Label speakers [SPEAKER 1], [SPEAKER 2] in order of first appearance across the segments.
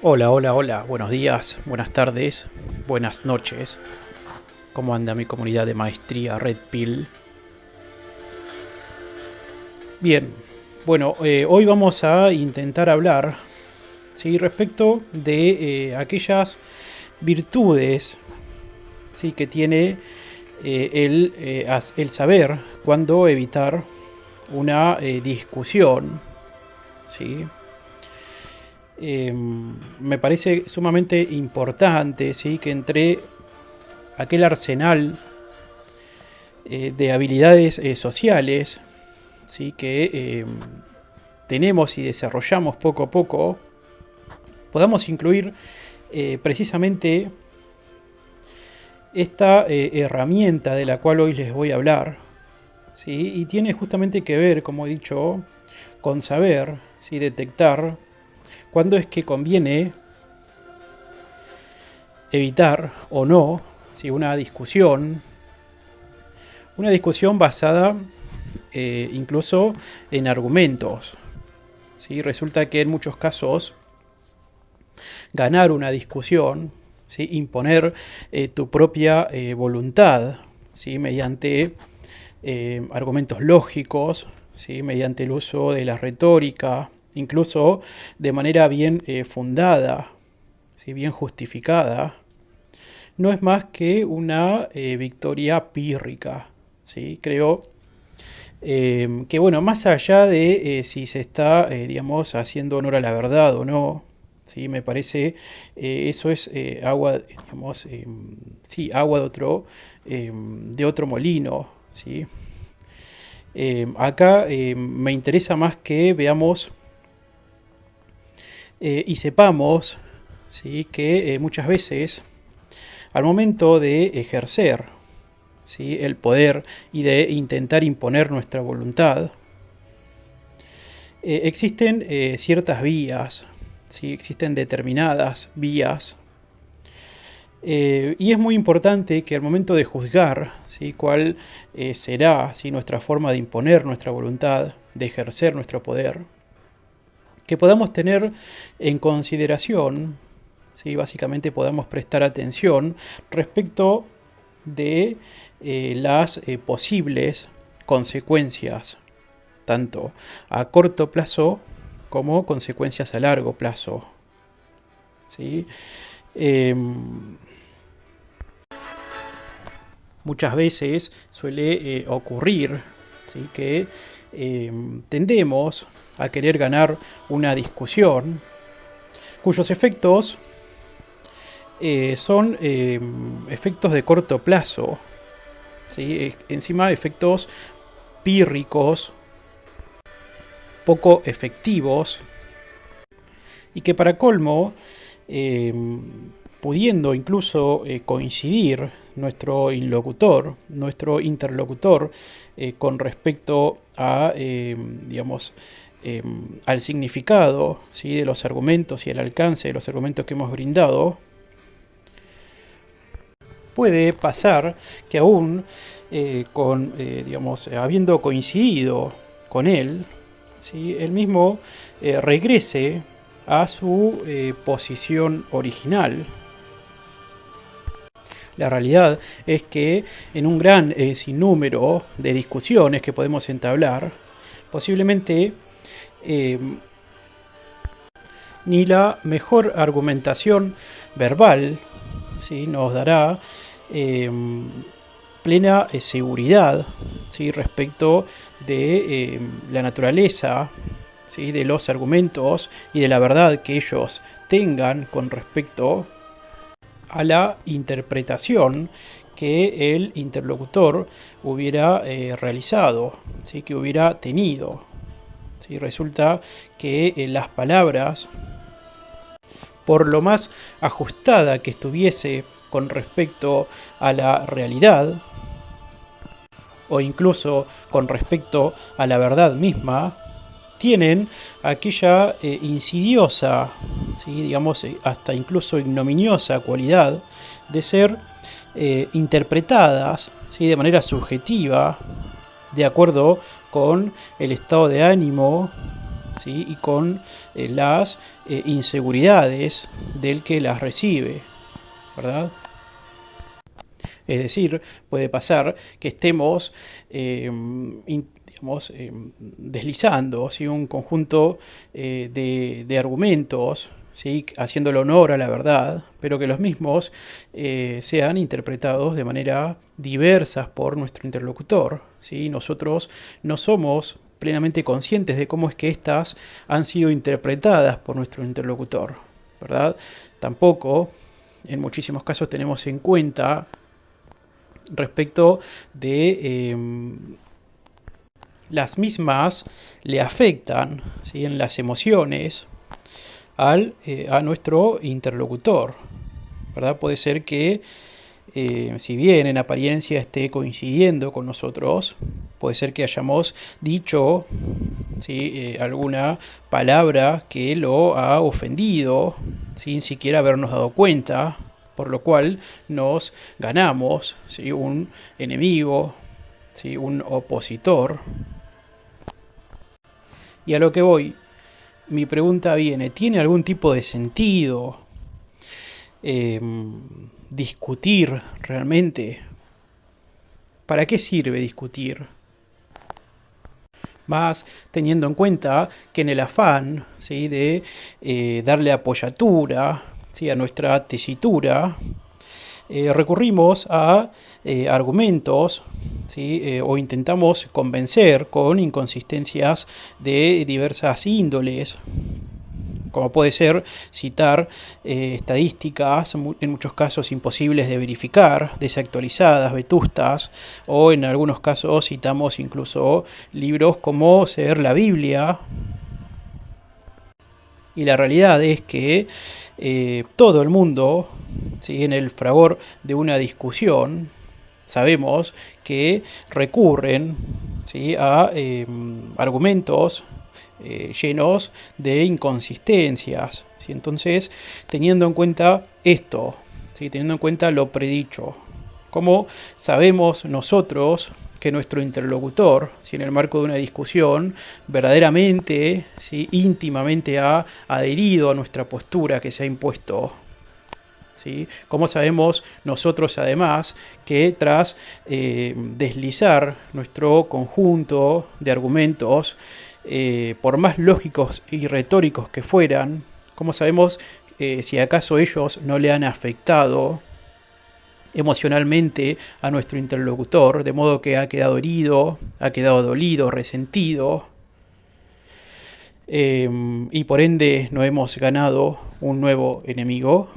[SPEAKER 1] Hola, hola, hola, buenos días, buenas tardes, buenas noches. ¿Cómo anda mi comunidad de maestría Red Pill? Bien, bueno, hoy vamos a intentar hablar, ¿sí? Respecto de aquellas virtudes, ¿sí? Que tiene el saber cuándo evitar una discusión, ¿sí? Me parece sumamente importante, ¿sí? Que entre aquel arsenal de habilidades sociales, ¿sí? Que tenemos y desarrollamos poco a poco, podamos incluir precisamente esta herramienta de la cual hoy les voy a hablar, ¿sí? Y tiene justamente que ver, como he dicho, con saber, ¿sí? Detectar cuándo es que conviene evitar o no, ¿sí? Una discusión basada incluso en argumentos. ¿Sí? Resulta que en muchos casos ganar una discusión, ¿sí? Imponer tu propia voluntad, ¿sí? Mediante argumentos lógicos, ¿sí? Mediante el uso de la retórica, incluso de manera bien fundada, ¿sí? Bien justificada, no es más que una victoria pírrica. ¿Sí? Creo que bueno, más allá de si se está, digamos, haciendo honor a la verdad o no, ¿sí? Me parece eso es agua, digamos, sí, agua de otro molino, ¿sí? Acá me interesa más que veamos y sepamos, ¿sí? Que muchas veces al momento de ejercer, ¿sí? El poder y de intentar imponer nuestra voluntad, existen ciertas vías, ¿sí? Existen determinadas vías, y es muy importante que al momento de juzgar, ¿sí? Cuál será, ¿sí? Nuestra forma de imponer nuestra voluntad, de ejercer nuestro poder, que podamos tener en consideración, ¿sí? Básicamente podamos prestar atención respecto de las posibles consecuencias, tanto a corto plazo como consecuencias a largo plazo. ¿Sí? Eh, Muchas veces suele ocurrir, ¿sí? Que tendemos a querer ganar una discusión cuyos efectos son efectos de corto plazo, ¿sí? Encima efectos pírricos, poco efectivos, y que para colmo, eh, pudiendo incluso coincidir nuestro interlocutor, con respecto a, digamos, eh, al significado, ¿sí? De los argumentos y el alcance de los argumentos que hemos brindado, puede pasar que aún digamos, habiendo coincidido con él, ¿sí? Él mismo regrese a su posición original. La realidad es que en un gran sinnúmero de discusiones que podemos entablar, posiblemente eh, ni la mejor argumentación verbal, ¿sí? Nos dará eh, plena seguridad, ¿sí? Respecto de la naturaleza, ¿sí? De los argumentos y de la verdad que ellos tengan con respecto a la interpretación que el interlocutor hubiera realizado, ¿sí? Que hubiera tenido. ¿Sí? Resulta que las palabras, por lo más ajustada que estuviese con respecto a la realidad, o incluso con respecto a la verdad misma, tienen aquella insidiosa, ¿sí? Digamos, hasta incluso ignominiosa cualidad de ser interpretadas, ¿sí? De manera subjetiva, de acuerdo con el estado de ánimo, ¿sí? Y con las inseguridades del que las recibe, ¿verdad? Es decir, puede pasar que estemos digamos, deslizando, ¿sí? Un conjunto de argumentos, ¿sí? Haciéndole honor a la verdad, pero que los mismos sean interpretados de manera diversas por nuestro interlocutor, ¿sí? Nosotros no somos plenamente conscientes de cómo es que éstas han sido interpretadas por nuestro interlocutor, ¿verdad? Tampoco, en muchísimos casos, tenemos en cuenta respecto de las mismas le afectan, ¿sí? En las emociones a nuestro interlocutor, ¿verdad? Puede ser que si bien en apariencia esté coincidiendo con nosotros, puede ser que hayamos dicho, ¿sí? Alguna palabra que lo ha ofendido sin siquiera habernos dado cuenta, por lo cual nos ganamos, ¿sí? Un enemigo, ¿sí? Un opositor. Y a lo que voy, mi pregunta viene, ¿tiene algún tipo de sentido eh, discutir realmente? ¿Para qué sirve discutir? Más teniendo en cuenta que en el afán, ¿sí? De darle apoyatura, ¿sí? A nuestra tesitura, recurrimos a argumentos, ¿sí? O intentamos convencer con inconsistencias de diversas índoles, como puede ser citar estadísticas en muchos casos imposibles de verificar, desactualizadas, vetustas, o en algunos casos citamos incluso libros como ser la Biblia. Y la realidad es que todo el mundo, ¿sí? En el fragor de una discusión, sabemos que recurren, ¿sí? A argumentos llenos de inconsistencias, ¿sí? Entonces, teniendo en cuenta esto, ¿sí? Teniendo en cuenta lo predicho, ¿cómo sabemos nosotros que nuestro interlocutor, si en el marco de una discusión verdaderamente, ¿sí? Íntimamente ha adherido a nuestra postura que se ha impuesto? ¿Sí? ¿Cómo sabemos nosotros además que tras deslizar nuestro conjunto de argumentos, por más lógicos y retóricos que fueran, cómo sabemos si acaso ellos no le han afectado emocionalmente a nuestro interlocutor, de modo que ha quedado herido, ha quedado dolido, resentido, y por ende no hemos ganado un nuevo enemigo?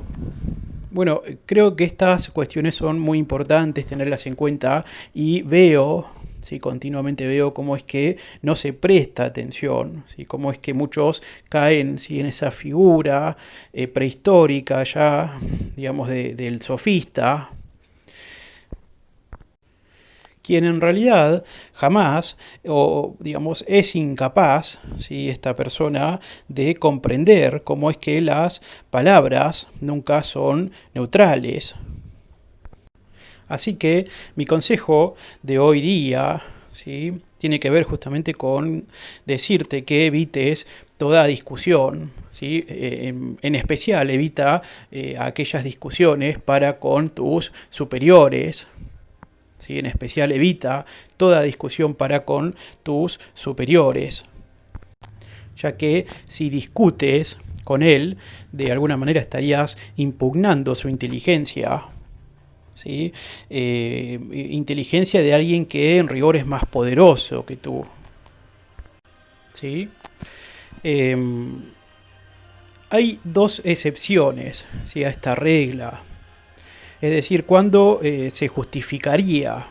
[SPEAKER 1] Bueno, creo que estas cuestiones son muy importantes tenerlas en cuenta y veo, ¿sí? Continuamente veo cómo es que no se presta atención, ¿sí? Cómo es que muchos caen, ¿sí? En esa figura prehistórica ya, digamos, del sofista, quien en realidad jamás, o digamos, es incapaz, ¿sí? Esta persona, de comprender cómo es que las palabras nunca son neutrales. Así que mi consejo de hoy día, ¿sí? Tiene que ver justamente con decirte que evites toda discusión, ¿sí? En especial evita aquellas discusiones para con tus superiores, ¿sí? En especial evita toda discusión para con tus superiores, ya que si discutes con él, de alguna manera estarías impugnando su inteligencia, ¿sí? Inteligencia de alguien que en rigor es más poderoso que tú, ¿sí? Eh, Hay dos excepciones, ¿sí? A esta regla. Es decir, cuando se justificaría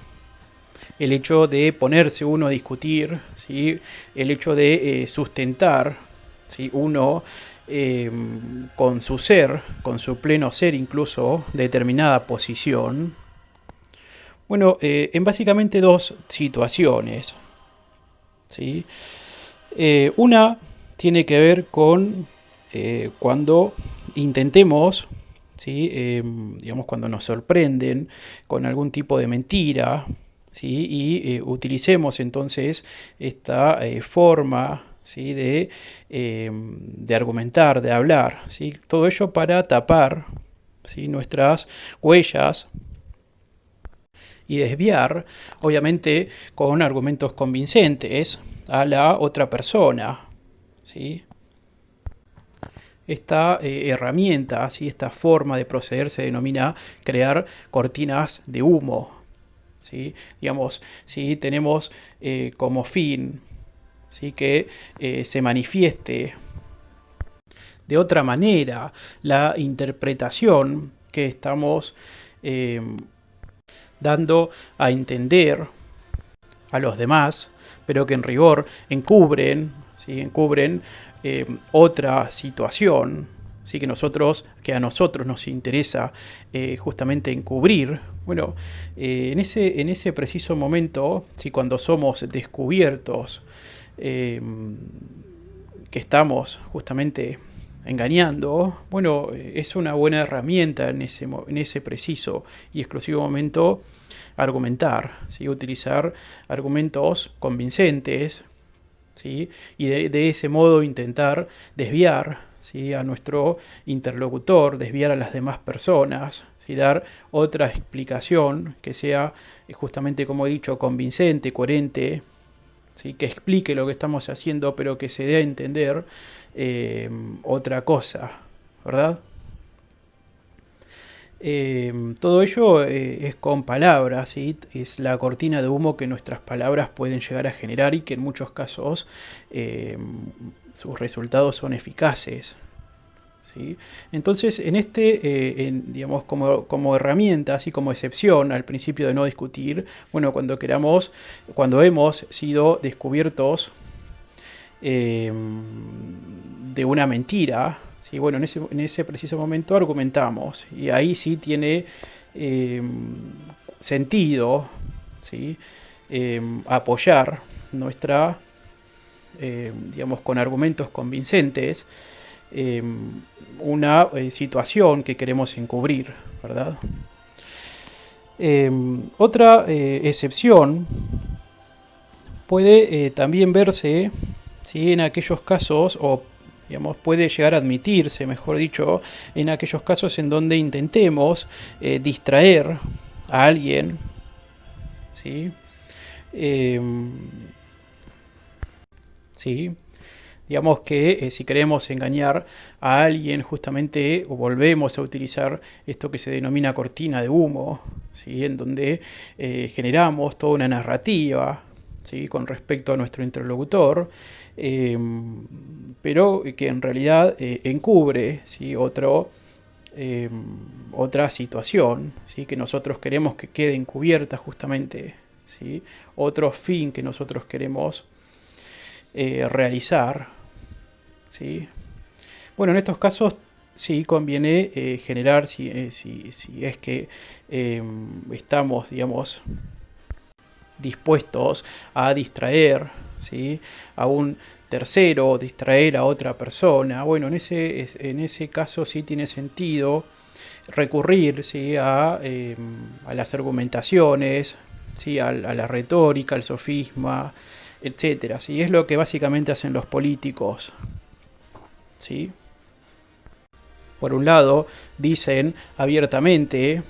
[SPEAKER 1] el hecho de ponerse uno a discutir, ¿sí? El hecho de sustentar, ¿sí? Uno con su ser, con su pleno ser incluso, determinada posición. Bueno, en básicamente dos situaciones, ¿sí? Una tiene que ver con cuando intentemos, ¿sí? Digamos, cuando nos sorprenden con algún tipo de mentira, ¿sí? Y utilicemos entonces esta forma ¿sí? De argumentar, de hablar, ¿sí? Todo ello para tapar, ¿sí? Nuestras huellas y desviar, obviamente, con argumentos convincentes a la otra persona, ¿sí? Esta herramienta, ¿sí? Esta forma de proceder se denomina crear cortinas de humo, ¿sí? Digamos, si tenemos como fin, ¿sí? Que se manifieste de otra manera la interpretación que estamos eh, dando a entender a los demás, pero que en rigor encubren, ¿sí? Encubren otra situación, ¿sí? Que a nosotros nos interesa justamente encubrir. Bueno, en ese preciso momento, ¿sí? Cuando somos descubiertos, que estamos justamente engañando, bueno, es una buena herramienta en ese preciso y exclusivo momento argumentar, ¿sí? Utilizar argumentos convincentes, ¿sí? Y de ese modo intentar desviar, ¿sí? A nuestro interlocutor, desviar a las demás personas, ¿sí? Dar otra explicación que sea justamente, como he dicho, convincente, coherente, ¿sí? Que explique lo que estamos haciendo, pero que se dé a entender otra cosa, ¿verdad? Todo ello es con palabras, ¿sí? Es la cortina de humo que nuestras palabras pueden llegar a generar y que en muchos casos eh, sus resultados son eficaces, ¿sí? Entonces, digamos, como herramienta, así como excepción al principio de no discutir, bueno, cuando hemos sido descubiertos eh, de una mentira, ¿sí? Bueno, en ese preciso momento argumentamos y ahí sí tiene eh, sentido, ¿sí? Apoyar nuestra, digamos, con argumentos convincentes, eh, una situación que queremos encubrir, ¿verdad? Otra excepción puede también verse, ¿sí? En aquellos casos, o digamos, puede llegar a admitirse, mejor dicho, en aquellos casos en donde intentemos distraer a alguien, ¿sí? Eh, ¿Sí? Digamos que si queremos engañar a alguien, justamente volvemos a utilizar esto que se denomina cortina de humo, ¿sí? En donde generamos toda una narrativa, ¿sí? Con respecto a nuestro interlocutor, eh, pero que en realidad encubre, ¿sí? Eh, otra situación, ¿sí? Que nosotros queremos que quede encubierta justamente, ¿sí? Otro fin que nosotros queremos realizar, ¿sí? Bueno, en estos casos sí conviene generar, si es que estamos, digamos, dispuestos a distraer, ¿sí? A un tercero, distraer a otra persona. Bueno, en ese caso sí tiene sentido recurrir, ¿sí? A las argumentaciones, ¿sí? A la retórica, al sofisma, etcétera, ¿sí? Es lo que básicamente hacen los políticos, ¿sí? Por un lado, dicen abiertamente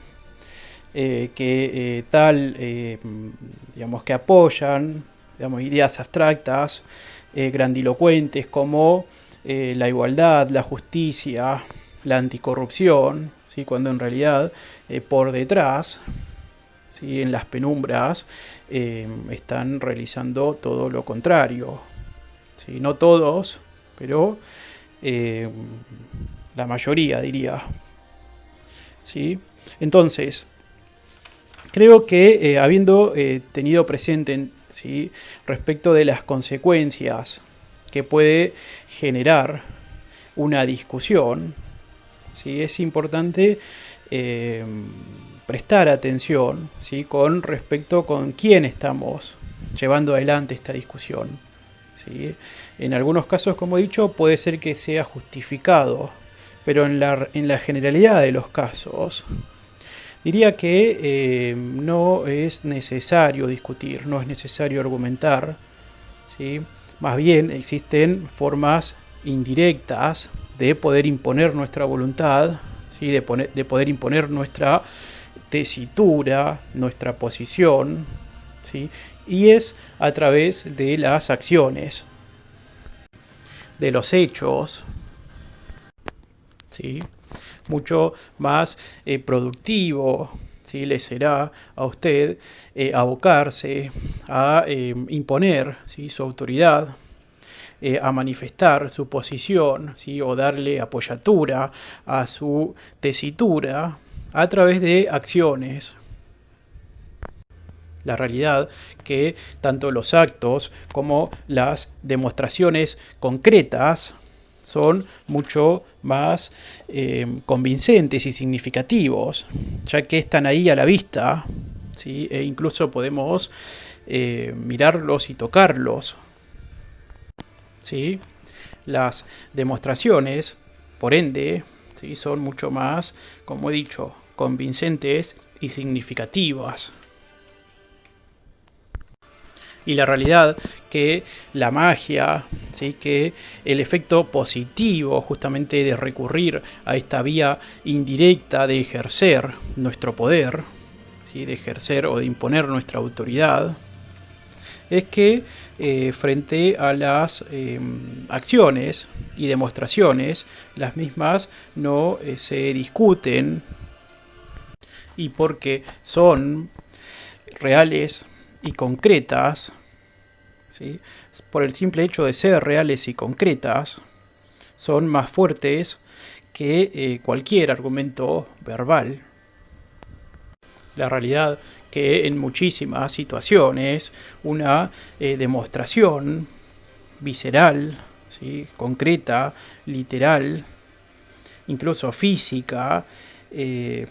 [SPEAKER 1] digamos, que apoyan, digamos, ideas abstractas, grandilocuentes como la igualdad, la justicia, la anticorrupción, ¿sí? Cuando en realidad por detrás, ¿sí? En las penumbras, están realizando todo lo contrario, ¿sí? No todos, pero eh, la mayoría diría, ¿sí? Entonces, creo que habiendo tenido presente, ¿sí? Respecto de las consecuencias que puede generar una discusión, ¿sí? Es importante eh, prestar atención, ¿sí? Con respecto con quién estamos llevando adelante esta discusión, ¿sí? En algunos casos, como he dicho, puede ser que sea justificado, pero en la generalidad de los casos, diría que no es necesario discutir, no es necesario argumentar, ¿sí? Más bien existen formas indirectas de poder imponer nuestra voluntad, ¿sí? de poder imponer nuestra tesitura, nuestra posición, ¿sí? Y es a través de las acciones, de los hechos, ¿sí? Mucho más productivo, ¿sí? Le será a usted abocarse a imponer, ¿sí? Su autoridad, a manifestar su posición, ¿sí? O darle apoyatura a su tesitura a través de acciones. La realidad que tanto los actos como las demostraciones concretas son mucho más convincentes y significativos, ya que están ahí a la vista, ¿sí? E incluso podemos mirarlos y tocarlos, ¿sí? Las demostraciones, por ende, ¿sí? Son mucho más, como he dicho, convincentes y significativas. Y la realidad que la magia, ¿sí? Que el efecto positivo justamente de recurrir a esta vía indirecta de ejercer nuestro poder, ¿sí? De ejercer o de imponer nuestra autoridad, es que frente a las acciones y demostraciones, las mismas no se discuten, y porque son reales y concretas, ¿sí? Por el simple hecho de ser reales y concretas, son más fuertes que cualquier argumento verbal. La realidad que en muchísimas situaciones una demostración visceral, ¿sí? Concreta, literal, incluso física, eh,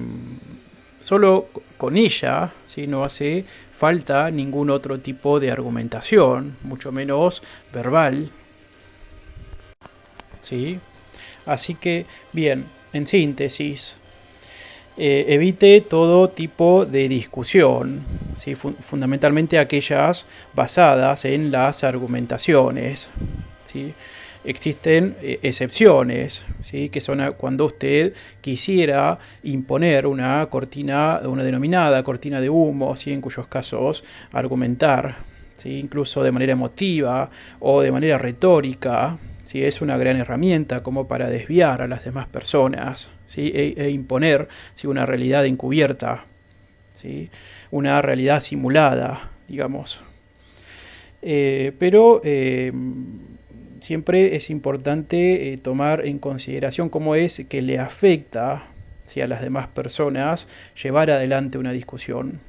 [SPEAKER 1] solo con ella, ¿sí? No hace falta ningún otro tipo de argumentación, mucho menos verbal, ¿sí? Así que, bien, en síntesis, evite todo tipo de discusión, ¿sí? Fundamentalmente aquellas basadas en las argumentaciones, ¿sí? Existen excepciones, ¿sí? Que son cuando usted quisiera imponer una cortina, una denominada cortina de humo, ¿sí? En cuyos casos argumentar, ¿sí? Incluso de manera emotiva o de manera retórica, ¿sí? Es una gran herramienta como para desviar a las demás personas, ¿sí? E imponer, ¿sí? Una realidad encubierta, ¿sí? Una realidad simulada, digamos. Pero siempre es importante tomar en consideración cómo es que le afecta, ¿sí? A las demás personas llevar adelante una discusión.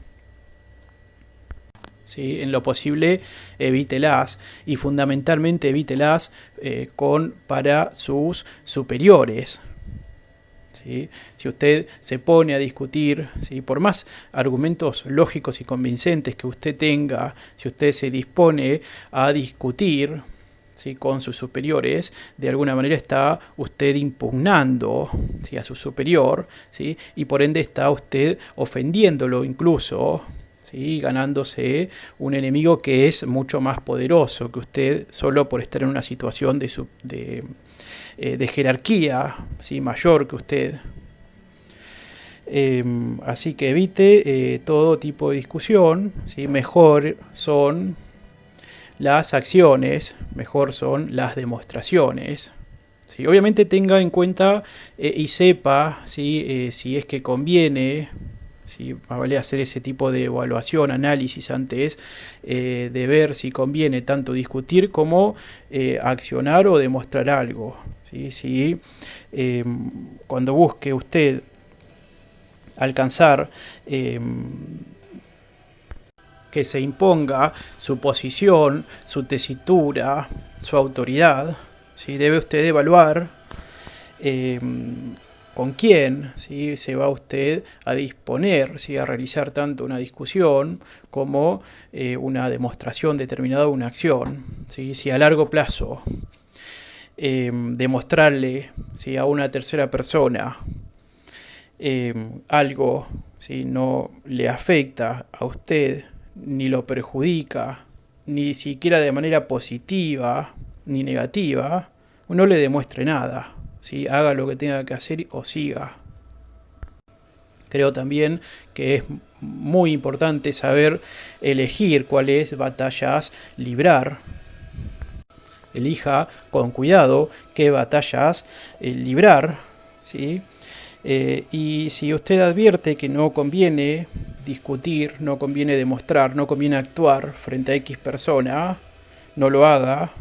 [SPEAKER 1] ¿Sí? En lo posible evítelas, y fundamentalmente evítelas para sus superiores. ¿Sí? Si usted se pone a discutir, ¿sí? Por más argumentos lógicos y convincentes que usted tenga, si usted se dispone a discutir, ¿sí? Con sus superiores, de alguna manera está usted impugnando, ¿sí? A su superior, ¿sí? Y por ende está usted ofendiéndolo incluso, ¿sí? Ganándose un enemigo que es mucho más poderoso que usted, solo por estar en una situación de jerarquía, ¿sí? Mayor que usted. Así que evite todo tipo de discusión, ¿sí? Mejor son las acciones, mejor son las demostraciones. ¿Sí? Obviamente tenga en cuenta y sepa, ¿sí? Si es que conviene, ¿sí? Más vale hacer ese tipo de evaluación, análisis antes de ver si conviene tanto discutir como accionar o demostrar algo, ¿sí? Si cuando busque usted alcanzar que se imponga su posición, su tesitura, su autoridad, ¿sí? Debe usted evaluar eh, con quién, ¿sí? Se va usted a disponer, ¿sí? A realizar tanto una discusión como una demostración determinada de una acción, ¿sí? Si a largo plazo demostrarle, ¿sí? A una tercera persona algo, ¿sí? No le afecta a usted ni lo perjudica, ni siquiera de manera positiva ni negativa, no le demuestre nada, ¿sí? Haga lo que tenga que hacer o siga. Creo también que es muy importante saber elegir cuáles batallas librar. Elija con cuidado qué batallas librar, ¿sí? Y si usted advierte que no conviene discutir, no conviene demostrar, no conviene actuar frente a X persona, no lo haga,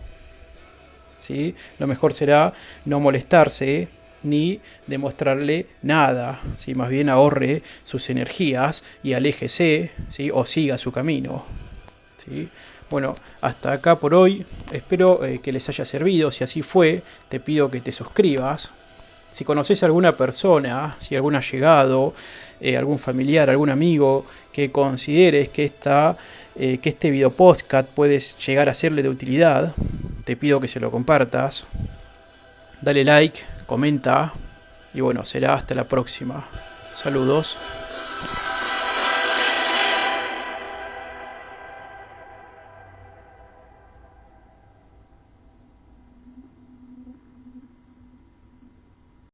[SPEAKER 1] ¿sí? Lo mejor será no molestarse ni demostrarle nada, ¿sí? Más bien ahorre sus energías y aléjese, ¿sí? O siga su camino, ¿sí? Bueno, hasta acá por hoy. Espero que les haya servido. Si así fue, te pido que te suscribas. Si conoces a alguna persona, si algún allegado, algún familiar, algún amigo que consideres que este video podcast puede llegar a serle de utilidad, te pido que se lo compartas. Dale like, comenta y bueno, será hasta la próxima. Saludos.